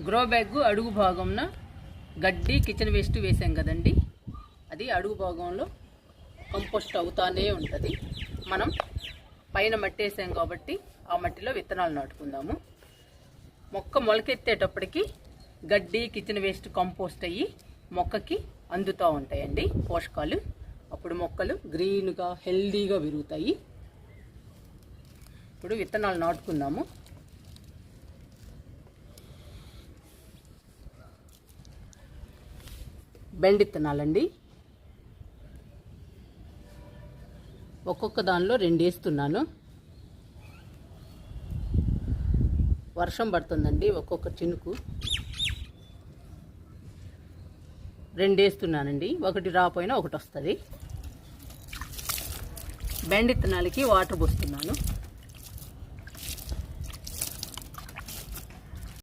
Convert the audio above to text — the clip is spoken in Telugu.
గ్రో బ్యాగ్ అడుగు భాగంన గడ్డి కిచెన్ వేస్ట్ వేసాం కదండి, అది అడుగు భాగంలో కంపోస్ట్ అవుతానే ఉంటుంది. మనం పైన మట్టి వేసాం కాబట్టి ఆ మట్టిలో విత్తనాలు నాటుకుందాము. మొక్క మొలకెత్తేటప్పటికి గడ్డి కిచెన్ వేస్ట్ కంపోస్ట్ అయ్యి మొక్కకి అందుతూ ఉంటాయండి పోషకాలు. అప్పుడు మొక్కలు గ్రీన్గా హెల్దీగా పెరుగుతాయి. ఇప్పుడు విత్తనాలు నాటుకుందాము. బెండ విత్తనాలండి, ఒక్కొక్క దానిలో 2 వేస్తున్నాను. వర్షం పడుతుందండి, ఒక్కొక్క చినుకు 2 వేస్తున్నానండి. ఒకటి రాపోయినా ఒకటి వస్తుంది. బెండ విత్తనాలకి వాటర్ పోస్తున్నాను.